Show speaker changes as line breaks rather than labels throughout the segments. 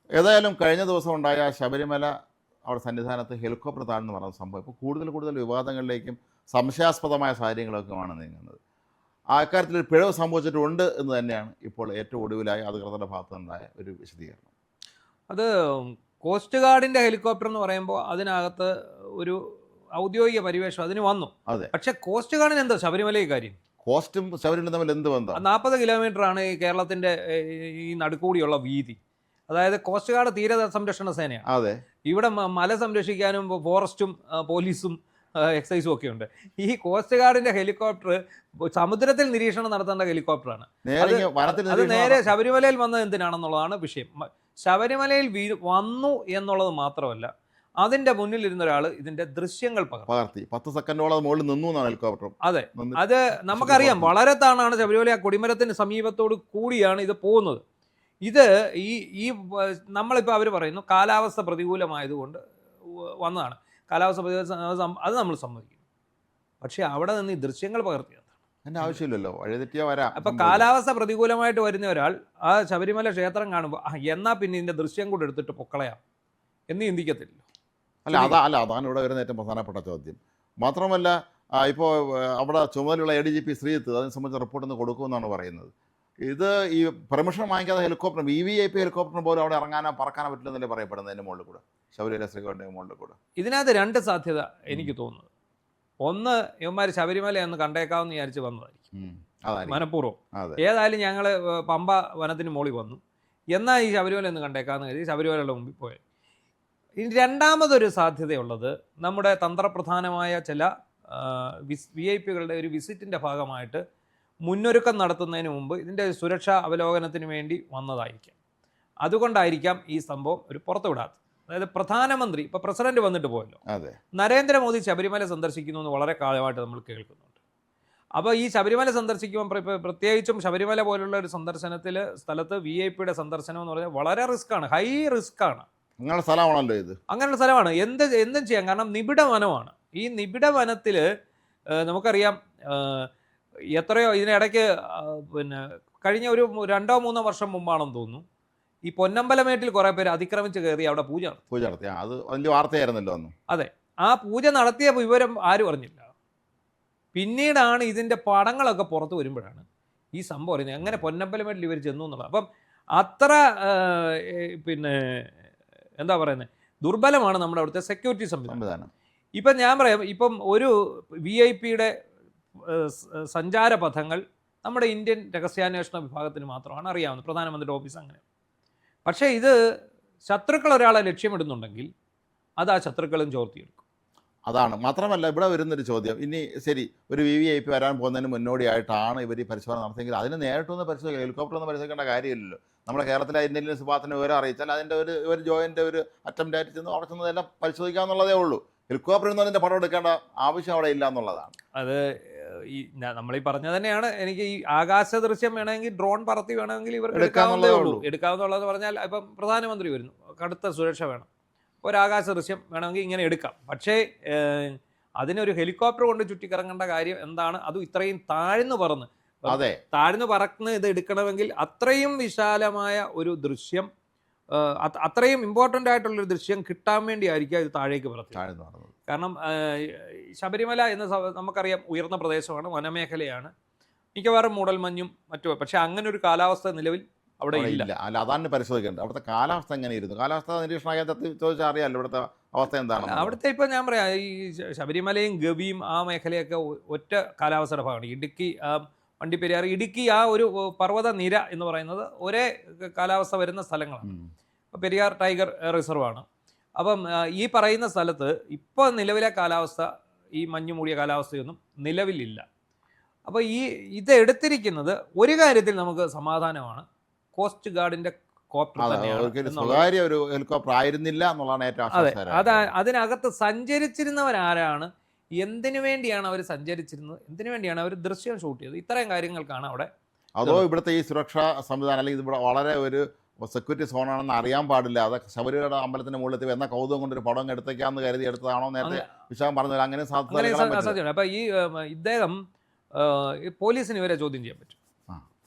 ഏതായാലും കഴിഞ്ഞ ദിവസം ഉണ്ടായ ശബരിമല അവിടെ സന്നിധാനത്ത് ഹെലികോപ്റ്റർ താഴ്ന്നു പറഞ്ഞ സംഭവം ഇപ്പോൾ കൂടുതൽ വിവാദങ്ങളിലേക്കും സംശയാസ്പദമായ സാഹചര്യങ്ങളൊക്കെയാണ് നീങ്ങുന്നത്. ആ അക്കാര്യത്തിൽ ഒരു പിഴവ് സംഭവിച്ചിട്ടുണ്ട് എന്ന് തന്നെയാണ് ഇപ്പോൾ ഏറ്റവും ഒടുവിലായി അധികൃതരുടെ ഭാഗത്തുനിന്നുണ്ടായ ഒരു വിശദീകരണം.
അത് കോസ്റ്റ് ഗാർഡിന്റെ ഹെലികോപ്റ്റർ എന്ന് പറയുമ്പോൾ അതിനകത്ത് ഒരു ഔദ്യോഗിക പരിവേഷം അതിന് വന്നു.
അതെ,
പക്ഷെ കോസ്റ്റ് ഗാർഡിന് എന്താ ശബരിമലയിൽ കാര്യം?
കോസ്റ്റും ശബരിമലയും തമ്മിൽ എന്ത് ബന്ധം?
40 കിലോമീറ്ററാണ് ഈ കേരളത്തിന്റെ ഈ നടുക്കൂടിയുള്ള വീതി. അതായത് കോസ്റ്റ് ഗാർഡ് തീര സംരക്ഷണ സേനയാണ്.
അതെ,
ഇവിടെ മല സംരക്ഷിക്കാനും ഫോറസ്റ്റും പോലീസും എക്സൈസും ഒക്കെ ഉണ്ട്. ഈ കോസ്റ്റ് ഗാർഡിന്റെ ഹെലികോപ്റ്റർ സമുദ്രത്തിൽ നിരീക്ഷണം നടത്തേണ്ട ഹെലികോപ്റ്ററാണ്. അത് നേരെ ശബരിമലയിൽ വന്നത് എന്തിനാണെന്നുള്ളതാണ് വിഷയം. ശബരിമലയിൽ വന്നു എന്നുള്ളത് മാത്രമല്ല, അതിന്റെ മുന്നിൽ ഇരുന്ന ഒരാൾ ഇതിന്റെ ദൃശ്യങ്ങൾ
പകർത്തി 10 സെക്കൻഡോളം മുകളിൽ നിന്നു എന്നാണ് ഹെലികോപ്റ്റർ.
അതെ, അത് നമുക്കറിയാം. വളരെ താണാണ് ശബരിമല. ആ കൊടിമരത്തിന് സമീപത്തോട് കൂടിയാണ് ഇത് പോകുന്നത്. ഇത് ഈ നമ്മളിപ്പോൾ അവർ പറയുന്നു കാലാവസ്ഥ പ്രതികൂലമായതുകൊണ്ട് വന്നതാണ്. കാലാവസ്ഥ പ്രതികൂല അത് നമ്മൾ സമ്മതിക്കും. പക്ഷെ അവിടെ നിന്ന് ഈ ദൃശ്യങ്ങൾ പകർത്തിയത്
അതിൻ്റെ ആവശ്യമില്ലല്ലോ, വഴിതെറ്റിയാ വരാം.
അപ്പം കാലാവസ്ഥ പ്രതികൂലമായിട്ട് വരുന്ന ഒരാൾ ആ ശബരിമല ക്ഷേത്രം കാണുമ്പോൾ എന്നാൽ പിന്നെ ഇതിൻ്റെ ദൃശ്യം കൂടെ എടുത്തിട്ട് പൊക്കളയാം എന്ന് ചിന്തിക്കത്തില്ലല്ലോ.
അതാണ് ഇവിടെ വരുന്ന ഏറ്റവും പ്രധാനപ്പെട്ട ചോദ്യം. മാത്രമല്ല, ഇപ്പോൾ അവിടെ ചുമതലയുള്ള ADGP ശ്രീജിത്ത് അതിനെ സംബന്ധിച്ച റിപ്പോർട്ട് ഒന്ന് കൊടുക്കുമെന്നാണ് പറയുന്നത്. ഇത് ഈ പെർമിഷൻ വാങ്ങിക്കാതെ ഹെലികോപ്റ്റർ VVIP ഹെലികോപ്റ്ററിന് പോലും അവിടെ ഇറങ്ങാനോ പറക്കാനോ പറ്റില്ലെന്നല്ലേ പറയപ്പെടുന്നതിൻ്റെ മുകളിൽ കൂടെ, ശബരിമല ശ്രീകോവിലിൻ്റെ മുകളിൽ കൂടെ.
ഇതിനകത്ത് 2 സാധ്യത എനിക്ക് തോന്നുന്നത്. ഒന്ന്, ഇവന്മാർ ശബരിമല എന്ന് കണ്ടേക്കാമെന്ന് വിചാരിച്ച് വന്നതായിരിക്കും മനഃപൂർവ്വം. ഏതായാലും ഞങ്ങൾ പമ്പ വനത്തിന് മുകളിൽ വന്നു, എന്നാൽ ഈ ശബരിമല എന്ന് കണ്ടേക്കാമെന്ന് കരുതി ശബരിമലയുടെ മുമ്പിൽ പോയത്. ഇനി രണ്ടാമതൊരു സാധ്യതയുള്ളത്, നമ്മുടെ തന്ത്രപ്രധാനമായ ചില VIP-കളുടെ ഒരു വിസിറ്റിൻ്റെ ഭാഗമായിട്ട് മുന്നൊരുക്കം നടത്തുന്നതിന് മുമ്പ് ഇതിൻ്റെ സുരക്ഷാ അവലോകനത്തിന് വേണ്ടി വന്നതായിരിക്കാം. അതുകൊണ്ടായിരിക്കാം ഈ സംഭവം ഒരു പുറത്തുവിടാത്തത്. അതായത് പ്രധാനമന്ത്രി, ഇപ്പോൾ പ്രസിഡന്റ് വന്നിട്ട് പോയല്ലോ, നരേന്ദ്രമോദി ശബരിമല സന്ദർശിക്കുന്നു എന്ന് വളരെ കാലമായിട്ട് നമ്മൾ കേൾക്കുന്നുണ്ട്. അപ്പോൾ ഈ ശബരിമല സന്ദർശിക്കുമ്പോൾ പ്രത്യേകിച്ചും ശബരിമല പോലുള്ള ഒരു സ്ഥലത്ത് VIP-യുടെ സന്ദർശനം എന്ന് പറഞ്ഞാൽ വളരെ റിസ്ക്കാണ്, ഹൈ റിസ്ക്കാണ്.
അങ്ങനെയുള്ള സ്ഥലമാണല്ലോ ഇത്.
അങ്ങനെയുള്ള സ്ഥലമാണ്. എന്തും ചെയ്യാം. കാരണം നിബിഡ വനമാണ്. ഈ നിബിഡ വനത്തിൽ നമുക്കറിയാം, എത്രയോ ഇതിനിടയ്ക്ക് പിന്നെ കഴിഞ്ഞ ഒരു 2-3 വർഷം മുമ്പാണെന്ന് തോന്നുന്നു, ഈ പൊന്നമ്പലമേട്ടിൽ കുറേ പേര് അതിക്രമിച്ച് കയറി അവിടെ പൂജ നടത്തി.
അത് വലിയ വാർത്തയായിരുന്നല്ലോ അന്ന്.
അതെ, ആ പൂജ നടത്തിയ വിവരം ആരും അറിഞ്ഞില്ല. പിന്നീടാണ് ഇതിൻ്റെ പടങ്ങളൊക്കെ പുറത്ത് വരുമ്പോഴാണ് ഈ സംഭവം അറിയുന്നത്, എങ്ങനെ പൊന്നമ്പലമേട്ടിൽ ഇവർ ചെന്നു എന്നുള്ളത്. അപ്പം അത്ര പിന്നെ എന്താ പറയുന്നത്, ദുർബലമാണ് നമ്മുടെ അവിടുത്തെ സെക്യൂരിറ്റി സംവിധാനം. ഇപ്പം ഞാൻ പറയാം, ഇപ്പം ഒരു VIP-യുടെ സഞ്ചാരപഥങ്ങൾ നമ്മുടെ ഇന്ത്യൻ രഹസ്യാന്വേഷണ വിഭാഗത്തിന് മാത്രമാണ് അറിയാവുന്നത്, പ്രധാനമന്ത്രിയുടെ ഓഫീസ് അങ്ങനെ. പക്ഷേ ഇത് ശത്രുക്കൾ ഒരാളെ ലക്ഷ്യമിടുന്നുണ്ടെങ്കിൽ അത് ആ ശത്രുക്കളും ചോർത്തിയെടുക്കും.
അതാണ്. മാത്രമല്ല, ഇവിടെ വരുന്നൊരു ചോദ്യം, ഇനി ശരി, ഒരു VVIP വരാൻ പോകുന്നതിന് മുന്നോടിയായിട്ടാണ് ഇവർ ഈ പരിശോധന നടത്തിയെങ്കിൽ അതിന് നേരിട്ടൊന്ന് പരിശോധിക്കുക, ഹെലികോപ്റ്റർ ഒന്ന് പരിശോധിക്കേണ്ട കാര്യമില്ലല്ലോ. നമ്മുടെ കേരളത്തിലെ ഇന്റലിജൻസ് വിഭാഗത്തിന് വിവരം അറിയിച്ചാൽ അതിൻ്റെ ഒരു ജോയിൻ്റ് ഒരു അറ്റംപ്റ്റ് ആയിട്ട് ചെന്ന് അവിടെ ചെന്ന് എല്ലാം പരിശോധിക്കാമെന്നുള്ളതേ ഉള്ളൂ. ഹെലികോപ്റ്ററിൽ നിന്ന് അതിൻ്റെ പടം എടുക്കേണ്ട ആവശ്യം അവിടെ ഇല്ല എന്നുള്ളതാണ്.
അത് നമ്മളീ പറഞ്ഞ തന്നെയാണ്. എനിക്ക് ഈ ആകാശ ദൃശ്യം വേണമെങ്കിൽ, ഡ്രോൺ പറത്തി വേണമെങ്കിൽ ഇവർക്ക് എടുക്കാവുന്നതേ ഉള്ളൂ. എടുക്കാവുന്നുള്ളതെന്ന് പറഞ്ഞാൽ ഇപ്പം പ്രധാനമന്ത്രി വരുന്നു, കടുത്ത സുരക്ഷ വേണം, ഒരു ആകാശ ദൃശ്യം വേണമെങ്കിൽ ഇങ്ങനെ എടുക്കാം. പക്ഷേ അതിനൊരു ഹെലികോപ്റ്റർ കൊണ്ട് ചുറ്റിക്കറങ്ങേണ്ട കാര്യം എന്താണ്? അതും ഇത്രയും താഴ്ന്നു പറന്ന് ഇത് എടുക്കണമെങ്കിൽ അത്രയും വിശാലമായ ഒരു ദൃശ്യം, അത്രയും ഇമ്പോർട്ടൻ്റ് ആയിട്ടുള്ളൊരു ദൃശ്യം കിട്ടാൻ വേണ്ടി ആയിരിക്കും ഇത് താഴേക്ക് പറത്തുന്നത്. കാരണം ശബരിമല എന്ന് നമുക്കറിയാം ഉയർന്ന പ്രദേശമാണ്, വനമേഖലയാണ്, മിക്കവാറും മൂടൽമഞ്ഞും മറ്റും. പക്ഷെ അങ്ങനെ ഒരു കാലാവസ്ഥ നിലവിൽ അവിടെ ഇല്ല.
അതാണ് പരിശോധിക്കേണ്ടത്. അവിടുത്തെ കാലാവസ്ഥ എങ്ങനെയിരുന്നു? കാലാവസ്ഥ നിരീക്ഷണ കേന്ദ്രത്തിൽ ചോദിച്ചാൽ അറിയാമല്ലോ ഇവിടുത്തെ അവസ്ഥ എന്താണ്.
അവിടുത്തെ ഇപ്പം ഞാൻ പറയാം, ഈ ശബരിമലയും ഗവിയും ആ മേഖലയൊക്കെ ഒറ്റ കാലാവസ്ഥയുടെ ഭാഗമാണ്. ഇടുക്കി, വണ്ടിപ്പെരിയാർ, ഇടുക്കി ആ ഒരു പർവ്വത നിര എന്ന് പറയുന്നത് ഒരേ കാലാവസ്ഥ വരുന്ന സ്ഥലങ്ങളാണ്. പെരിയാർ ടൈഗർ റിസർവാണ്. അപ്പം ഈ പറയുന്ന സ്ഥലത്ത് ഇപ്പോൾ നിലവിലെ കാലാവസ്ഥ, ഈ മഞ്ഞു മൂടിയ കാലാവസ്ഥയൊന്നും നിലവിലില്ല. അപ്പോൾ ഇത് എടുത്തിരിക്കുന്നത് ഒരു കാര്യത്തിൽ നമുക്ക് സമാധാനമാണ്, കോസ്റ്റ് ഗാർഡിന്റെ കോപ്റ്റർ തന്നെയാണ്.
സ്വകാര്യ ഒരു ഹെലികോപ്റ്റർ ആയിരുന്നില്ല എന്നുള്ളതാണ് ഏറ്റവും.
അതെ, അതിനകത്ത് സഞ്ചരിച്ചിരുന്നവരാരാണ്, എന്തിനു വേണ്ടിയാണ് അവർ സഞ്ചരിച്ചിരുന്നത്, എന്തിനു വേണ്ടിയാണ് അവർ ദൃശ്യം ഷൂട്ട് ചെയ്തത്, ഇത്രയും കാര്യങ്ങൾക്കാണ് അവിടെ.
അതോ ഇവിടുത്തെ ഈ സുരക്ഷാ സംവിധാനം, അല്ലെങ്കിൽ ഇവിടെ വളരെ ഒരു സെക്യൂരിറ്റി സോണാണെന്ന് അറിയാൻ പാടില്ല, അതൊക്കെ ശബരിമല അമ്പലത്തിന്റെ മുകളിൽ എന്ന കൗതുകം കൊണ്ടൊരു പടം എടുത്തേക്കാന്ന് കരുതി എടുത്തതാണോ നേരത്തെ വിശാഖം പറഞ്ഞത്? അങ്ങനെ സാധ്യത.
അപ്പൊ ഇദ്ദേഹം പോലീസിന് ഇവരെ ചോദ്യം ചെയ്യാൻ പറ്റും.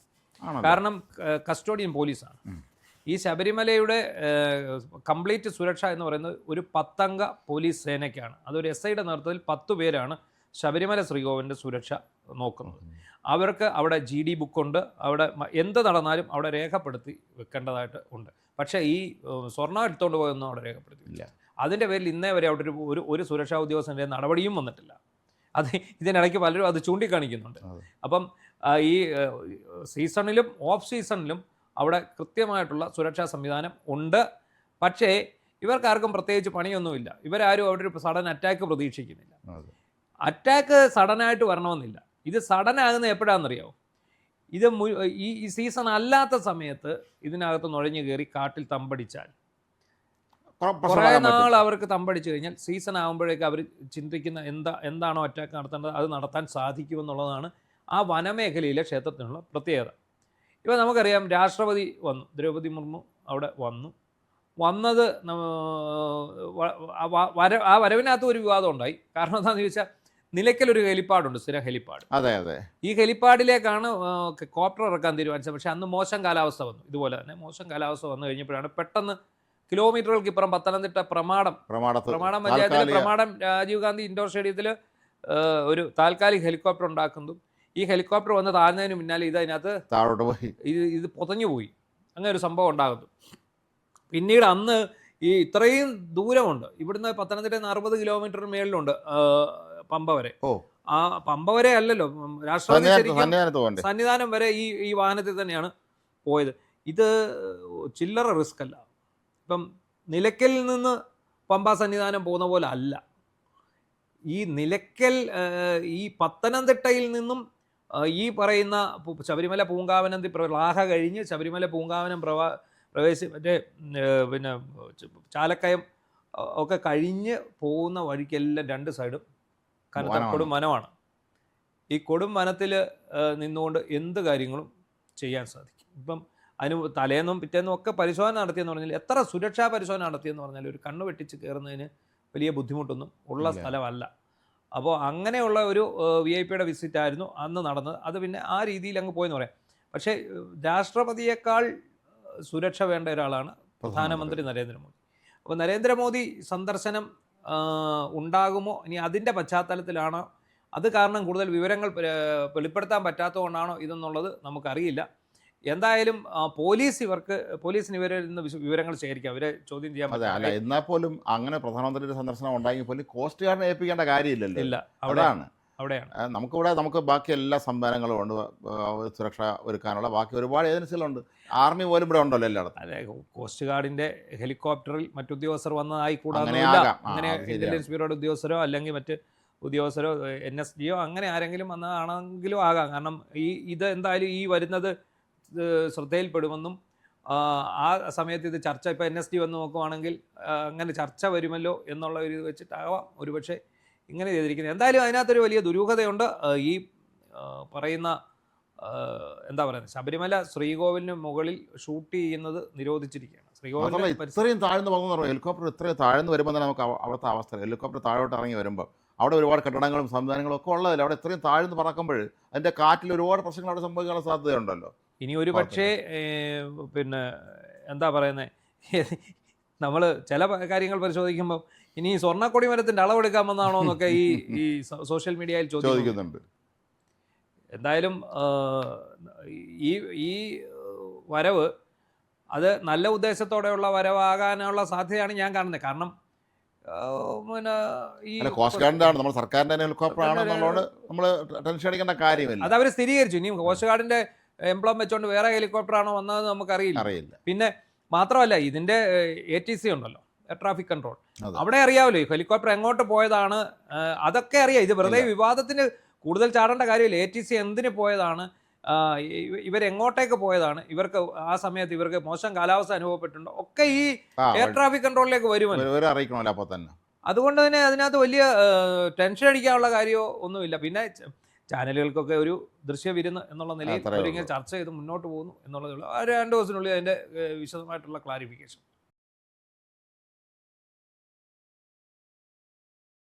കാരണം കസ്റ്റോഡിയൻ പോലീസാണ്. ഈ ശബരിമലയുടെ കംപ്ലീറ്റ് സുരക്ഷ എന്ന് പറയുന്നത് ഒരു 10 അംഗ പോലീസ് സേനയ്ക്കാണ്. അതൊരു SIയുടെ നേതൃത്വത്തിൽ 10 പേരാണ് ശബരിമല ശ്രീകോവിലിൻ്റെ സുരക്ഷ നോക്കുന്നത്. അവർക്ക് അവിടെ GD ബുക്കുണ്ട്. അവിടെ എന്ത് നടന്നാലും അവിടെ രേഖപ്പെടുത്തി വെക്കേണ്ടതായിട്ട് ഉണ്ട്. പക്ഷേ ഈ സ്വർണ്ണം എടുത്തുകൊണ്ട് പോയൊന്നും അവിടെ രേഖപ്പെടുത്തിയില്ല. അതിൻ്റെ പേരിൽ ഇന്നേ വരെ അവിടെ ഒരു സുരക്ഷാ ഉദ്യോഗസ്ഥൻ്റെ നടപടിയും വന്നിട്ടില്ല. അത് ഇതിനിടയ്ക്ക് പലരും അത് ചൂണ്ടിക്കാണിക്കുന്നുണ്ട്. അപ്പം ഈ സീസണിലും ഓഫ് സീസണിലും അവിടെ കൃത്യമായിട്ടുള്ള സുരക്ഷാ സംവിധാനം ഉണ്ട്. പക്ഷേ ഇവർക്കാർക്കും പ്രത്യേകിച്ച് പണിയൊന്നുമില്ല. ഇവരാരും അവിടെ ഒരു സഡൻ അറ്റാക്ക് പ്രതീക്ഷിക്കുന്നില്ല. അറ്റാക്ക് സഡനായിട്ട് വരണമെന്നില്ല. ഇത് സഡൻ ആകുന്ന എപ്പോഴാണെന്നറിയാമോ? ഇത് ഈ സീസൺ അല്ലാത്ത സമയത്ത് ഇതിനകത്ത് നുഴഞ്ഞു കയറി കാട്ടിൽ തമ്പടിച്ചാൽ കുറേ നാൾ അവർക്ക് തമ്പടിച്ചു കഴിഞ്ഞാൽ സീസൺ ആകുമ്പോഴേക്ക് അവർ ചിന്തിക്കുന്ന എന്താണോ അറ്റാക്ക് നടത്തേണ്ടത് അത് നടത്താൻ സാധിക്കുമെന്നുള്ളതാണ് ആ വനമേഖലയിലെ ക്ഷേത്രത്തിനുള്ള പ്രത്യേകത. ഇപ്പോൾ നമുക്കറിയാം, രാഷ്ട്രപതി വന്നു, ദ്രൗപദി മുർമു അവിടെ വന്നത് ആ വരവിനകത്ത് ഒരു വിവാദം ഉണ്ടായി. കാരണം എന്താണെന്ന് ചോദിച്ചാൽ, നിലയ്ക്കലൊരു ഹെലിപ്പാഡുണ്ട്, സ്ഥിര ഹെലിപ്പാഡ്.
അതെ. ഈ
ഹെലിപ്പാഡിലേക്കാണ് കോപ്റ്റർ ഇറക്കാൻ തീരുമാനിച്ചത്. പക്ഷേ അന്ന് മോശം കാലാവസ്ഥ വന്നു. ഇതുപോലെ തന്നെ മോശം കാലാവസ്ഥ വന്നു കഴിഞ്ഞപ്പോഴാണ് പെട്ടെന്ന് കിലോമീറ്ററുകൾക്ക് ഇപ്പുറം പത്തനംതിട്ട പ്രമാടം പഞ്ചായത്തിൽ പ്രമാടം രാജീവ് ഗാന്ധി ഇൻഡോർ സ്റ്റേഡിയത്തിൽ ഒരു താൽക്കാലിക ഹെലികോപ്റ്റർ ഉണ്ടാക്കുന്നതും ഈ ഹെലികോപ്റ്റർ വന്ന് താഴ്ന്നതിന് പിന്നാലെ ഇതിനകത്ത്
താഴോട്ട് പോയി
ഇത് പൊതഞ്ഞു പോയി. അങ്ങനെ ഒരു സംഭവം ഉണ്ടാകുന്നു. പിന്നീട് അന്ന് ഈ ഇത്രയും ദൂരമുണ്ട്, ഇവിടുന്ന് പത്തനംതിട്ട 60 കിലോമീറ്റർ മേളിലുണ്ട് പമ്പ വരെ. ആ പമ്പ വരെ അല്ലല്ലോ, രാഷ്ട്രപതി സന്നിധാനം വരെ ഈ വാഹനത്തിൽ തന്നെയാണ് പോയത്. ഇത് ചില്ലറ റിസ്ക് അല്ല. ഇപ്പം നിലയ്ക്കലിൽ നിന്ന് പമ്പ സന്നിധാനം പോകുന്ന പോലെ അല്ല. ഈ നിലയ്ക്കൽ ഈ പത്തനംതിട്ടയിൽ നിന്നും ഈ പറയുന്ന ശബരിമല പൂങ്കാവനം ലാഹ കഴിഞ്ഞ് ശബരിമല പൂങ്കാവനം മറ്റേ പിന്നെ ചാലക്കയം ഒക്കെ കഴിഞ്ഞ് പോകുന്ന വഴിക്കെല്ലാം 2 സൈഡും കനത്ത കൊടും വനമാണ്. ഈ കൊടും വനത്തിൽ നിന്നുകൊണ്ട് എന്ത് കാര്യങ്ങളും ചെയ്യാൻ സാധിക്കും. ഇപ്പം അതിന് തലേന്നും പിറ്റേന്നും ഒക്കെ പരിശോധന നടത്തിയെന്ന് പറഞ്ഞാൽ, എത്ര സുരക്ഷാ പരിശോധന നടത്തിയെന്ന് പറഞ്ഞാൽ ഒരു കണ്ണ് വെട്ടിച്ച് കയറുന്നതിന് വലിയ ബുദ്ധിമുട്ടൊന്നും ഉള്ള സ്ഥലമല്ല. അപ്പോൾ അങ്ങനെയുള്ള ഒരു VIP വിസിറ്റായിരുന്നു അന്ന് നടന്നത്. അത് പിന്നെ ആ രീതിയിൽ അങ്ങ് പോയെന്ന് പറയാം. പക്ഷേ രാഷ്ട്രപതിയേക്കാൾ സുരക്ഷ വേണ്ട ഒരാളാണ് പ്രധാനമന്ത്രി നരേന്ദ്രമോദി. അപ്പോൾ നരേന്ദ്രമോദി സന്ദർശനം ഉണ്ടാകുമോ, ഇനി അതിൻ്റെ പശ്ചാത്തലത്തിലാണോ, അത് കാരണം കൂടുതൽ വിവരങ്ങൾ വെളിപ്പെടുത്താൻ പറ്റാത്തതുകൊണ്ടാണോ ഇതെന്നുള്ളത് നമുക്കറിയില്ല. എന്തായാലും പോലീസിന് ഇവരിൽ നിന്ന് വിവരങ്ങൾ ശേഖരിക്കാം, അവരെ ചോദ്യം ചെയ്യാൻ
പറ്റില്ല. എന്നാൽ പോലും അങ്ങനെ പ്രധാനമന്ത്രിയുടെ സന്ദർശനം ഉണ്ടായെങ്കിൽ പോലും കോസ്റ്റ് ഗാർഡിനെ ഏൽപ്പിക്കേണ്ട കാര്യമില്ലല്ലോ.
ഇല്ല,
അവിടെയാണ് നമുക്ക് ബാക്കി എല്ലാ സംവിധാനങ്ങളും ഉണ്ട്, സുരക്ഷ ഒരുക്കാനുള്ള ബാക്കി ഒരുപാട് ഏജൻസികളുണ്ട്. ആർമി പോലും ഇവിടെ ഉണ്ടല്ലോ എല്ലായിടത്തും.
അതെ, കോസ്റ്റ് ഗാർഡിന്റെ ഹെലികോപ്റ്ററിൽ മറ്റുദ്യോഗസ്ഥർ വന്നതായി കൂടാതെ അങ്ങനെ ഇന്റലിജൻസ് ബ്യൂറോയുടെ ഉദ്യോഗസ്ഥരോ അല്ലെങ്കിൽ മറ്റ് ഉദ്യോഗസ്ഥരോ NSGയോ അങ്ങനെ ആരെങ്കിലും വന്നതാണെങ്കിലും ആകാം. കാരണം ഇത് എന്തായാലും ഈ വരുന്നത് ശ്രദ്ധയിൽപ്പെടുമെന്നും ആ സമയത്ത് ഇത് ചർച്ച, ഇപ്പോൾ NSG വന്ന് നോക്കുവാണെങ്കിൽ അങ്ങനെ ചർച്ച വരുമല്ലോ എന്നുള്ള ഒരു ഇത് വെച്ചിട്ടാവാം ഒരുപക്ഷെ ഇങ്ങനെ ചെയ്തിരിക്കുന്നത്. എന്തായാലും അതിനകത്തൊരു വലിയ ദുരൂഹതയുണ്ട്. ഈ പറയുന്ന എന്താ പറയുന്നത്, ശബരിമല ശ്രീകോവിലിന് മുകളിൽ ഷൂട്ട് ചെയ്യുന്നത് നിരോധിച്ചിരിക്കുകയാണ്.
ശ്രീകോവിൽ ഇത്രയും താഴ്ന്നു പോകുന്ന ഹെലികോപ്റ്റർ ഇത്രയും താഴ്ന്നു വരുമ്പോൾ തന്നെ നമുക്ക് അവിടുത്തെ അവസ്ഥ, ഹെലികോപ്റ്റർ താഴോട്ട് ഇറങ്ങി വരുമ്പോൾ അവിടെ ഒരുപാട് കെട്ടിടങ്ങളും സംവിധാനങ്ങളും ഒക്കെ ഉള്ളതല്ല. അവിടെ ഇത്രയും താഴ്ന്നു പറക്കുമ്പോൾ അതിൻ്റെ കാറ്റിൽ ഒരുപാട് പ്രശ്നങ്ങൾ അവിടെ സംഭവിക്കാനുള്ള സാധ്യതയുണ്ടല്ലോ.
ഇനി ഒരു പക്ഷേ പിന്നെ എന്താ പറയുന്നത്, നമ്മൾ ചില കാര്യങ്ങൾ പരിശോധിക്കുമ്പോൾ ഇനി സ്വർണ്ണക്കൊടി മരത്തിൻ്റെ അളവെടുക്കാമെന്നാണോ എന്നൊക്കെ ഈ സോഷ്യൽ മീഡിയയിൽ ചോദിക്കുന്നുണ്ട്. എന്തായാലും ഈ വരവ് അത് നല്ല ഉദ്ദേശത്തോടെയുള്ള വരവാകാനുള്ള സാധ്യതയാണ് ഞാൻ കാണുന്നത്. കാരണം പിന്നെ ഈ
കോസ്റ്റ് ഗാർഡിൻ്റെ നമ്മൾ സർക്കാരിൻ്റെ ഹെലികോപ്റ്റർ ആണെന്നുള്ളത് നമ്മൾ ടെൻഷൻ അടിക്കേണ്ട കാര്യമില്ല.
അത് അവർ സ്ഥിരീകരിച്ചു. ഇനി കോസ്റ്റ് ഗാർഡിൻ്റെ എംപ്ലോം വെച്ചുകൊണ്ട് വേറെ ഹെലികോപ്റ്റർ ആണോ വന്നതെന്ന് നമുക്കറിയില്ല. പിന്നെ മാത്രമല്ല, ഇതിൻ്റെ ATC ഉണ്ടല്ലോ, എയർ ട്രാഫിക് കൺട്രോൾ, അവിടെ അറിയാമല്ലോ ഹെലികോപ്റ്റർ എങ്ങോട്ട് പോയതാണ്, അതൊക്കെ അറിയാം. ഇത് വെറുതെ വിവാദത്തിന് കൂടുതൽ ചാടേണ്ട കാര്യമില്ല. ATC എന്തിന് പോയതാണ്, ഇവരെങ്ങോട്ടേക്ക് പോയതാണ്, ഇവർക്ക് ആ സമയത്ത് ഇവർക്ക് മോശം കാലാവസ്ഥ അനുഭവപ്പെട്ടിട്ടുണ്ടോ, ഒക്കെ ഈ എയർ ട്രാഫിക് കൺട്രോളിലേക്ക് വരുമല്ലോ. അതുകൊണ്ട് തന്നെ അതിനകത്ത് വലിയ ടെൻഷൻ അടിക്കാനുള്ള കാര്യമോ ഒന്നുമില്ല. പിന്നെ ചാനലുകൾക്കൊക്കെ ഒരു ദൃശ്യവിരുന്ന് എന്നുള്ള നിലയിൽ അവരിങ്ങനെ ചർച്ച ചെയ്ത് മുന്നോട്ട് പോകുന്നു എന്നുള്ളതേ ഉള്ളൂ. 2 ദിവസത്തിനുള്ളിൽ അതിൻ്റെ വിശദമായിട്ടുള്ള ക്ലാരിഫിക്കേഷൻ